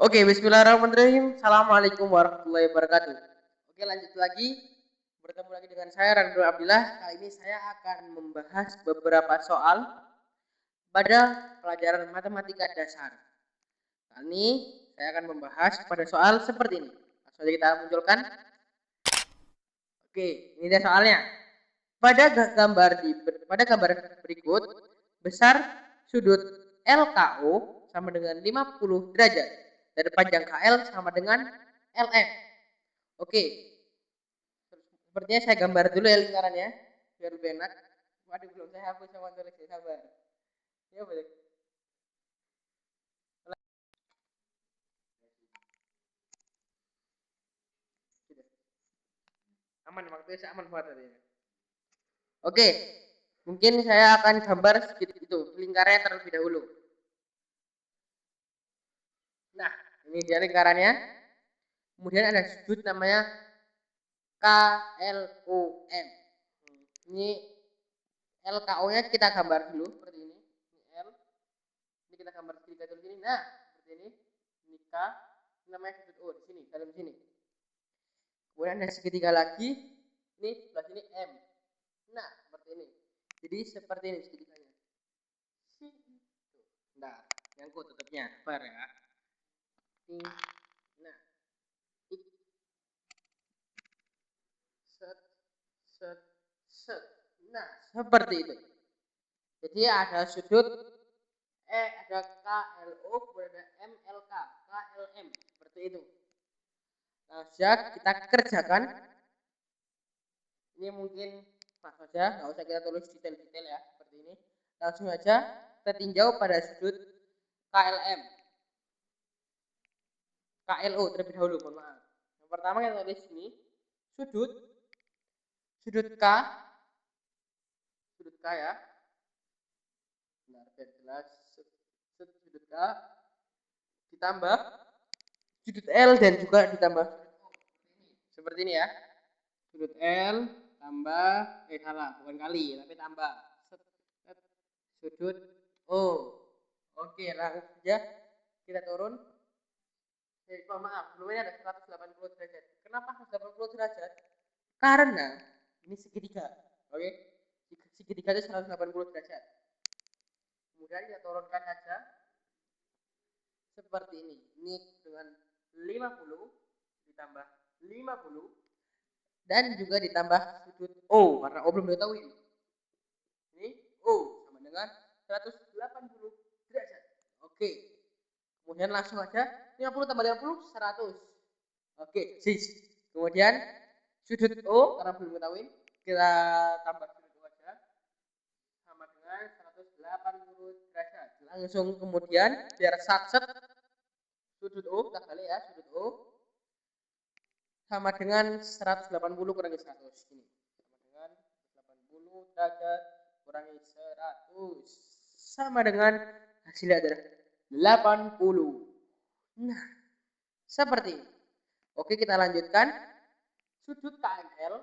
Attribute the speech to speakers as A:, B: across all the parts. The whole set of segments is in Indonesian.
A: Oke, bismillahirrahmanirrahim. Assalamualaikum warahmatullahi wabarakatuh. Oke, lanjut lagi. Bertemu lagi dengan saya Randu Abdillah. Kali ini saya akan membahas beberapa soal pada pelajaran matematika dasar. Kali ini saya akan membahas pada soal seperti ini. Langsung saja kita munculkan. Oke, ini dia soalnya. Pada gambar berikut, besar sudut LKO sama dengan 50 derajat dan panjang KL sama dengan LM. Oke, sepertinya saya gambar dulu ya lingkarannya biar lebih enak. Waduh, belum saya hapus sama tulis, sabar. Ya boleh. Aman, waktunya aman buat tadi. Oke, mungkin saya akan gambar sedikit itu lingkarannya terlebih dahulu. Nah, ini dia lingkarannya. Kemudian ada sudut namanya KLOM. Ini LKO-nya kita gambar dulu seperti ini. Ini L. Ini kita gambar segitiga dulu sini. Nah, seperti ini. Ini K. Ini namanya sudut O di sini, dalam sini. Kemudian ada segitiga lagi. Ini sebelah sini M. Nah, seperti ini. Jadi seperti ini segitiganya. Nah, nyangkut tutupnya. Sabar ya. Nah, set, set, set. Nah, seperti itu. Jadi ada sudut ada KLO, kemudian ada MLK, KLM, seperti itu. Nah, sudah kita kerjakan. Ini mungkin pas saja, nggak usah kita tulis detail-detail ya, seperti ini. Langsung aja kita tinjau pada sudut KLM. KLO terlebih dahulu, mohon maaf. Yang pertama kita tulis ini sudut K ya. Benar, biar jelas. Sudut K ditambah sudut L dan juga ditambah seperti ini ya. Sudut L tambah salah, bukan kali tapi tambah sudut O. Oke, langsung saja kita turun. Maaf, sebelumnya ada 180 derajat. Kenapa 180 derajat? Karena ini segitiga. Oke, segitiga itu 180 derajat. Kemudian kita turunkan saja seperti ini. Ini dengan 50 ditambah 50 dan juga ditambah sudut O karena O belum diketahui. Ini O sama dengan 180 derajat. Oke. Kemudian langsung aja 50 tambah 50 100. Oke, sis. Kemudian sudut O karena belum diketahui kita tambah sudut O aja sama dengan 180 derajat. Langsung kemudian biar satset sudut O kita kali ya, sudut O sama dengan 180 kurangi 100 ini. Sama dengan 180 derajat kurangi 100 sama dengan hasilnya adalah 80. Nah, seperti ini. Oke, kita lanjutkan. Sudut KML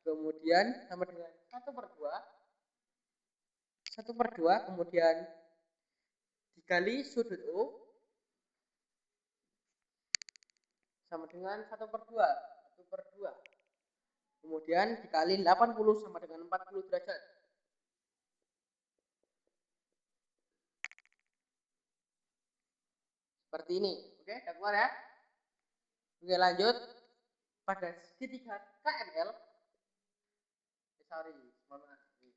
A: kemudian sama dengan 1/2 kemudian dikali sudut O sama dengan 1/2 kemudian dikali 80 sama dengan 40 derajat. Seperti ini. Oke, udah keluar ya. Oke, lanjut pada segitiga KML.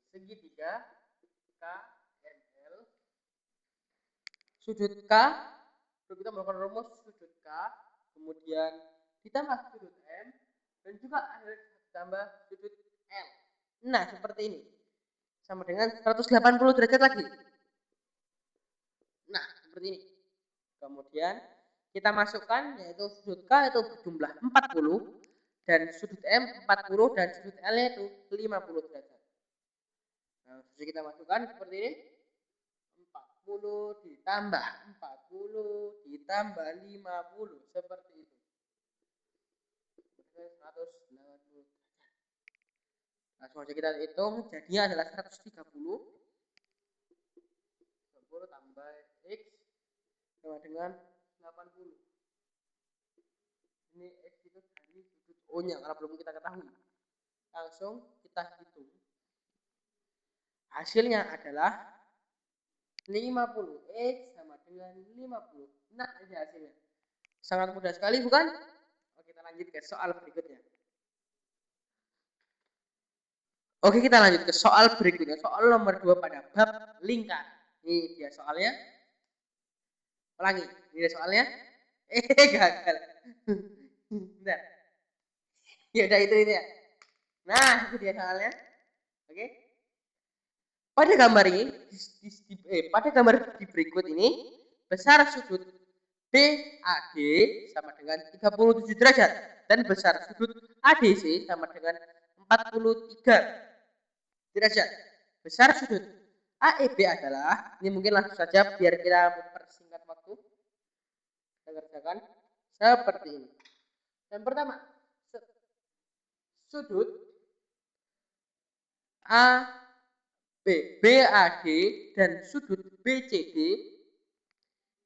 A: Segitiga KML. Sudut K, kita melakukan rumus sudut K, kemudian ditambah sudut M, dan juga ditambah sudut L. Nah, seperti ini. Sama dengan 180 derajat lagi. Nah, seperti ini. Kemudian kita masukkan yaitu sudut K itu berjumlah 40 dan sudut M 40 dan sudut L itu 50 derajat. Nah, jadi kita masukkan seperti ini. 40 ditambah 40 ditambah 50 seperti itu. 180. Langsung aja kita hitung, jadinya adalah 130. 30 tambah X sama dengan 80. Ini X itu dari sudut O-nya karena belum kita ketahui. Langsung kita hitung. Hasilnya adalah 50. X sama dengan 50. Nah, ini hasilnya. Sangat mudah sekali, bukan? Oke, kita lanjut ke soal berikutnya. Oke, kita lanjut ke soal berikutnya. Soal nomor 2 pada bab lingkar. Ini dia soalnya. Ulangi. Ini dia soalnya. Gagal. Bentar. Ya udah itu ya. Nah, itu dia soalnya. Oke. Pada gambar ini, pada gambar di berikut ini, besar sudut BAD sama dengan 37 derajat dan besar sudut ADC sama dengan 43 derajat. Besar sudut AEB adalah, ini mungkin langsung saja biar kita mempersingkat waktu. Kita kerjakan seperti ini. Yang pertama, sudut BAD dan sudut BCD.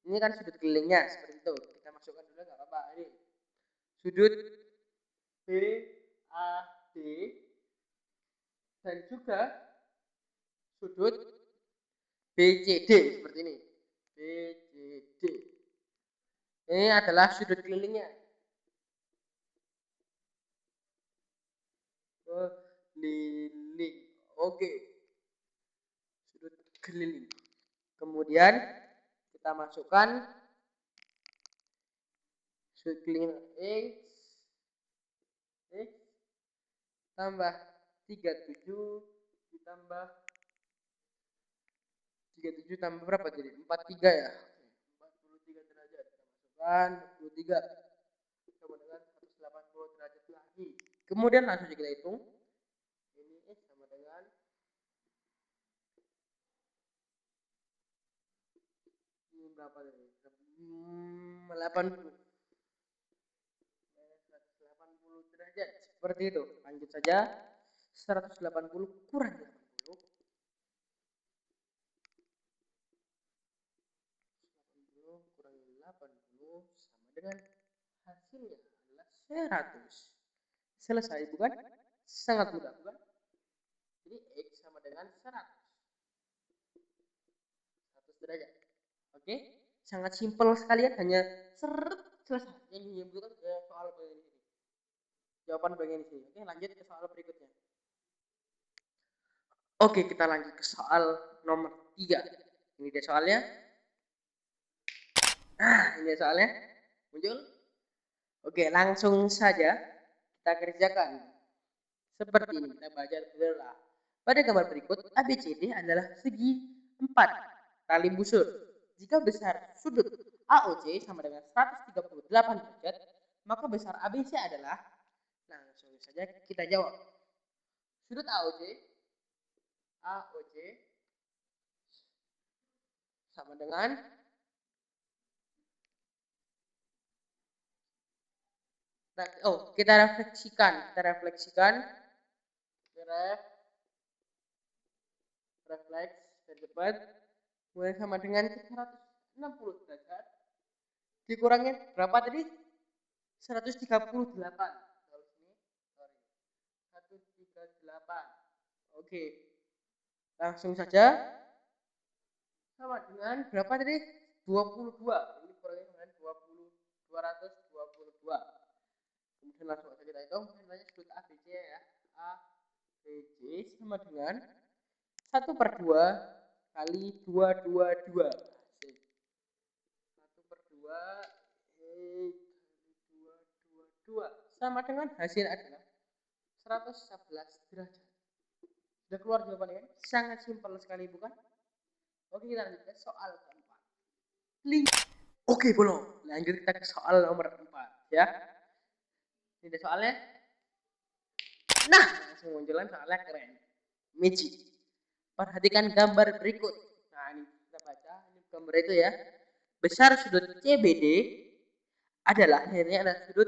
A: Ini kan sudut kelilingnya seperti itu. Kita masukkan dulu nggak apa-apa. Ini sudut BAD dan juga sudut BCD seperti ini. BCD. Ini adalah sudut kelilingnya. Keliling. Oke. Sudut keliling. Kemudian kita masukkan sudut keliling X tambah 37 ditambah 37 tambah berapa jadi? 43 ya. 43 derajat. Kita masukkan 43 sama dengan 180 derajat lagi. Kemudian langsung kita hitung. Ini sama dengan ini berapa tadi? 80. 180 derajat. Seperti itu. Lanjut saja. 180 kurang 80. 80 kurang 80 sama dengan hasilnya adalah 100. Selesai, bukan? Sangat mudah, bukan? Jadi X sama dengan 100. 100 derajat. Oke? Sangat simpel sekalian, hanya seret selesai. Yang dibutuhkan soal bagian ini. Jawaban bagian ini. Oke, lanjut ke soal berikutnya. Oke, kita lanjut ke soal nomor 3. Ini dia soalnya. Nah, ini dia soalnya. Muncul. Oke, langsung saja kita kerjakan. Seperti ini, kita baca dulu. Pada gambar berikut, ABCD adalah segi 4 tali busur. Jika besar sudut AOC sama dengan 138 derajat, maka besar ABC adalah, langsung saja kita jawab. Sudut AOC sama dengan kita refleksikan refleks dari depan mulai sama dengan 160 derajat dikurangin berapa tadi? 138. Kalau sini, sorry. 138. Oke. Langsung saja sama dengan berapa tadi? 22. Ini kurangin dengan 20, 222. Kemudian langsung saja kita hitung. Nilainya sudut ABC ya. ABC sama dengan 1/2 kali 222. 1/2 kali 222 sama dengan hasil adalah 111 derajat. Sudah keluar jawabannya? Sangat simpel sekali, bukan? Oke, kita lanjut ke soal keempat. Oke, belum. Lanjut kita ke soal nomor 4 ya. Ini soalnya. Nah, langsung munculan soalnya keren. Magic. Perhatikan gambar berikut. Nah, ini kita baca. Ini gambar itu ya. Besar sudut CBD adalah akhirnya adalah sudut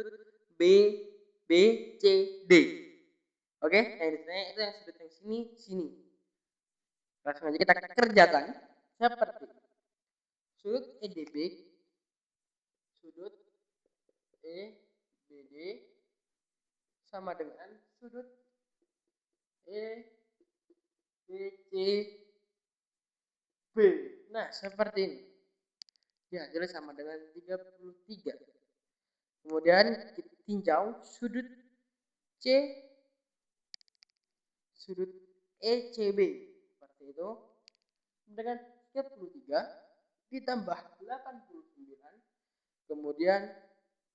A: BBCD. Oke, yang di sini itu yang sudut yang sini. Langsung aja kita kerjakan seperti sudut EDB EBD sama dengan sudut EBCB. Nah, seperti ini. Ya, jelas sama dengan 33. Kemudian kita tinjau sudut ECB. Seperti itu. Dengan 33 ditambah 89. Kemudian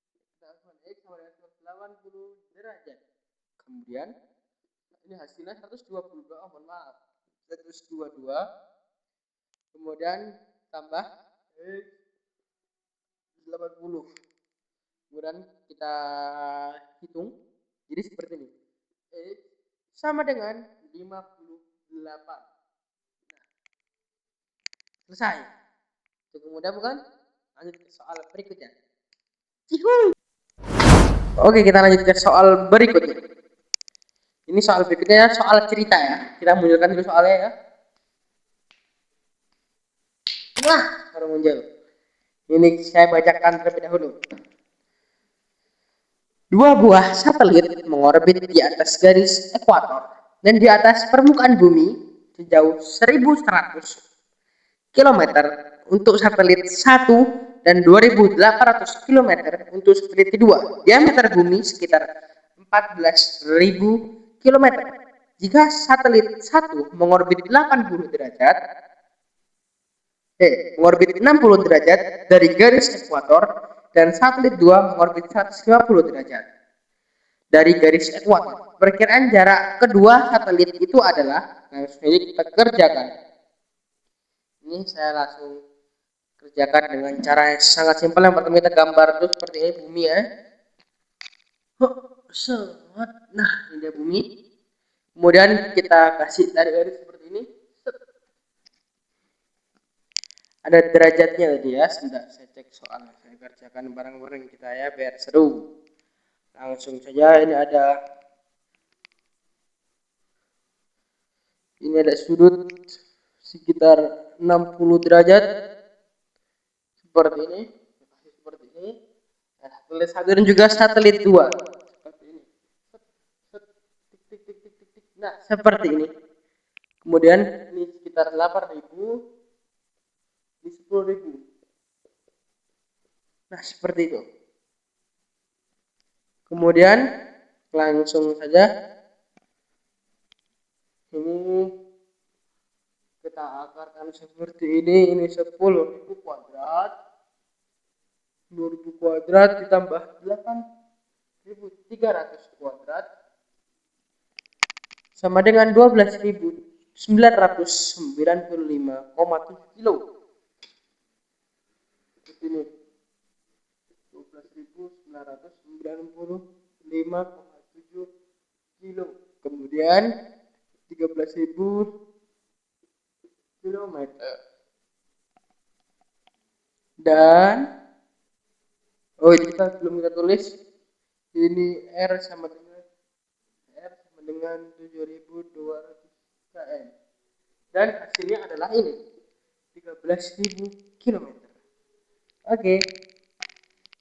A: X sama dengan 180 derajat. Kemudian ini hasilnya 122. Oh, mohon maaf. 122. Kemudian tambah X 80. Kemudian kita hitung. Jadi seperti ini. X sama dengan 58. Nah, selesai. Cukup mudah bukan? Lanjut ke soal berikutnya. Oke, kita lanjut ke soal berikutnya. Ini soal berikutnya soal cerita ya. Kita munculkan dulu soalnya ya. Nah, baru muncul. Ini saya bacakan terlebih dahulu. Dua buah satelit mengorbit di atas garis ekuator dan di atas permukaan bumi sejauh 1.100 km untuk satelit 1 dan 2.800 km untuk satelit kedua. Diameter bumi sekitar 14.000 km. Jika satelit 1 mengorbit 80 derajat, mengorbit 60 derajat dari garis ekuator dan satelit 2 mengorbit 150 derajat dari garis ekuator. Perkiraan jarak kedua satelit itu adalah, nah, kita kerjakan. Ini saya langsung kerjakan dengan cara yang sangat simpel. Yang pertama kita gambar itu seperti ini bumi ya. Nah, ini dia bumi. Kemudian kita kasih garis seperti ini. Ada derajatnya tadi ya. Sudah saya cek soal, saya kerjakan bareng-bareng kita ya biar seru. Langsung saja ini ada sudut sekitar 60 derajat seperti ini. Seperti ini. Nah, satelit 1 dan juga satelit 2 seperti ini. Nah, seperti ini. Kemudian ini sekitar 8.000, ini 10.000. Nah, seperti itu. Kemudian langsung saja ini kita akarkan seperti ini 10.000 kuadrat, 2.000 kuadrat ditambah 8.300 kuadrat sama dengan 12.995,7 kilo. Ini 12.995,7 kilo. Kemudian 13.000 kilometer. Dan ini kita belum kita tulis. Ini R sama dengan 7.200 km. Dan hasilnya adalah ini 13.000 km. Oke.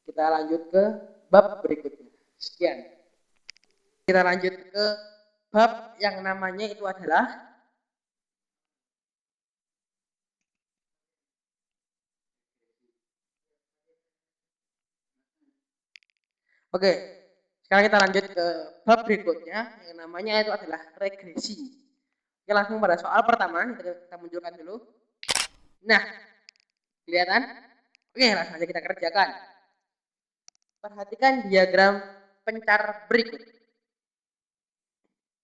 A: Kita lanjut ke bab berikutnya. Sekian. Kita lanjut ke bab yang namanya itu adalah Oke, sekarang kita lanjut ke bab berikutnya yang namanya itu adalah regresi. Oke, langsung pada soal pertama kita munculkan dulu. Nah, kelihatan? Oke, langsung aja kita kerjakan. Perhatikan diagram pencar berikut.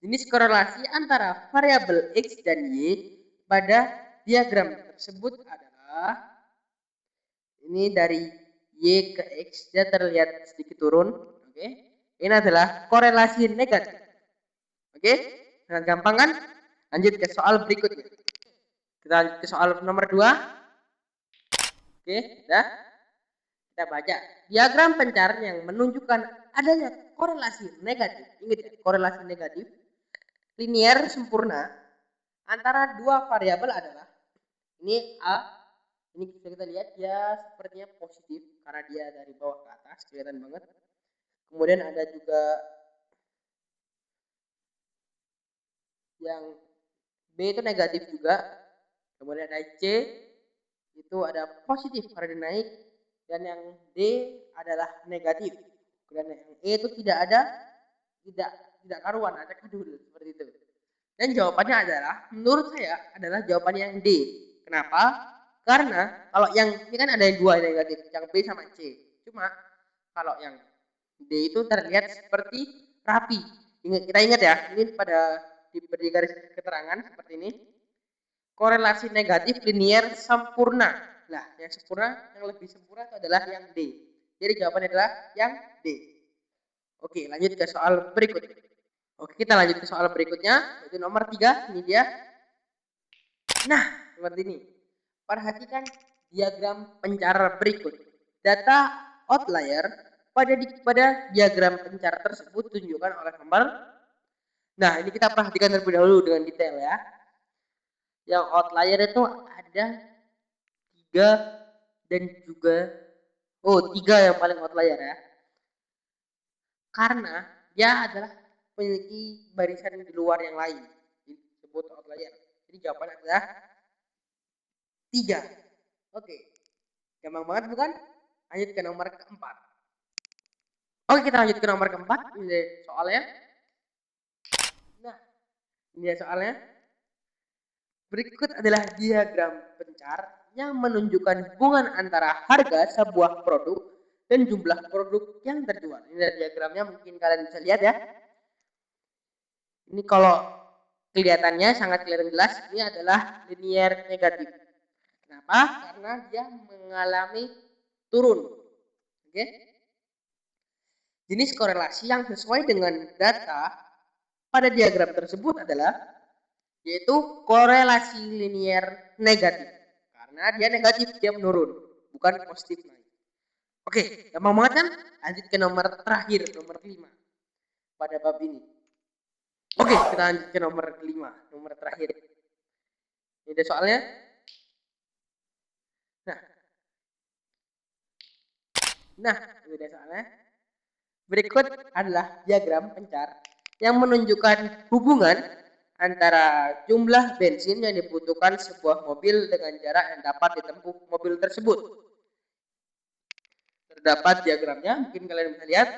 A: Jenis korelasi antara variabel X dan Y pada diagram tersebut adalah ini dari Y ke X, dia terlihat sedikit turun. Oke. Ini adalah korelasi negatif. Oke. Sangat gampang kan? Lanjut ke soal berikutnya. Kita lanjut ke soal nomor 2. Oke, kita baca. Diagram pencar yang menunjukkan adanya korelasi negatif. Ingat ya, korelasi negatif linier sempurna antara dua variabel adalah ini A Ini bisa kita lihat ya sepertinya positif karena dia dari bawah ke atas kelihatan banget. Kemudian ada juga yang B itu negatif juga. Kemudian ada C itu ada positif karena dia naik, dan yang D adalah negatif. Dan yang E itu tidak ada, tidak tidak karuan, ada kadul seperti itu. Dan jawabannya adalah, menurut saya adalah jawabannya yang D. Kenapa? Karena kalau yang ini kan ada yang dua negatif, yang B sama C. Cuma kalau yang D itu terlihat seperti rapi. Kita ingat ya, ini pada diberi garis keterangan seperti ini. Korelasi negatif linier sempurna. Nah, yang sempurna, yang lebih sempurna itu adalah yang D. Jadi jawabannya adalah yang D. Oke, lanjut ke soal berikutnya. Oke, kita lanjut ke soal berikutnya, yaitu nomor 3. Ini dia. Nah, seperti ini. Perhatikan diagram pencar berikut. Data outlier pada diagram pencar tersebut tunjukkan oleh nomor. Nah, ini kita perhatikan terlebih dahulu dengan detail ya. Yang outlier itu ada 3 dan juga tiga yang paling outlier ya. Karena dia adalah memiliki barisan di luar yang lain, disebut outlier. Jadi jawabannya adalah 3. Oke. Gampang banget bukan? Lanjut ke nomor keempat. Oke, kita lanjut ke nomor keempat. Ini soalnya. Nah, ini soalnya. Berikut adalah diagram pencar yang menunjukkan hubungan antara harga sebuah produk dan jumlah produk yang terjual. Ini diagramnya, mungkin kalian bisa lihat ya. Ini kalau kelihatannya sangat kelihatan jelas, ini adalah linear negatif. Kenapa? Karena dia mengalami turun. Oke. Jenis korelasi yang sesuai dengan data pada diagram tersebut adalah yaitu korelasi linier negatif. Karena dia negatif, dia menurun, bukan positif naik. Oke, gampang banget kan? Lanjut ke nomor terakhir, nomor 5 pada bab ini. Oke, kita lanjut ke nomor kelima, nomor terakhir. Ini soalnya. Nah, ini soalnya. Berikut adalah diagram pencar yang menunjukkan hubungan antara jumlah bensin yang dibutuhkan sebuah mobil dengan jarak yang dapat ditempuh mobil tersebut. Terdapat diagramnya, mungkin kalian bisa lihat.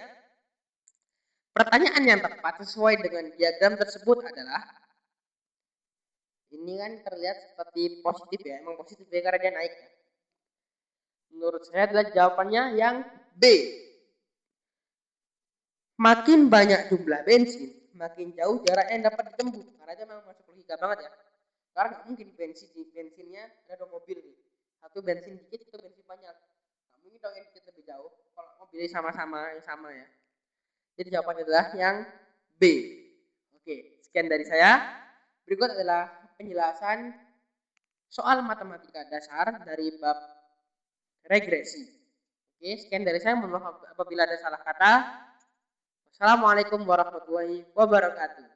A: Pertanyaan yang tepat sesuai dengan diagram tersebut adalah, ini kan terlihat seperti positif ya, emang positif ya karena dia naik ya. Menurut saya adalah jawabannya yang B. Makin banyak jumlah bensin, makin jauh jarak yang dapat ditempuh. Karena itu memang masuk logika banget ya. Karena nggak mungkin bensinnya ada mobil nih. Satu bensin dikit, itu bensin banyak. Nggak mungkin dong yang dikit lebih jauh. Kalau mobilnya sama-sama yang sama ya. Jadi jawabannya adalah yang B. Oke, sekian dari saya. Berikut adalah penjelasan soal matematika dasar dari bab regresi. Oke, sekian dari saya. Mohon maaf apabila ada salah kata. Assalamualaikum warahmatullahi wabarakatuh.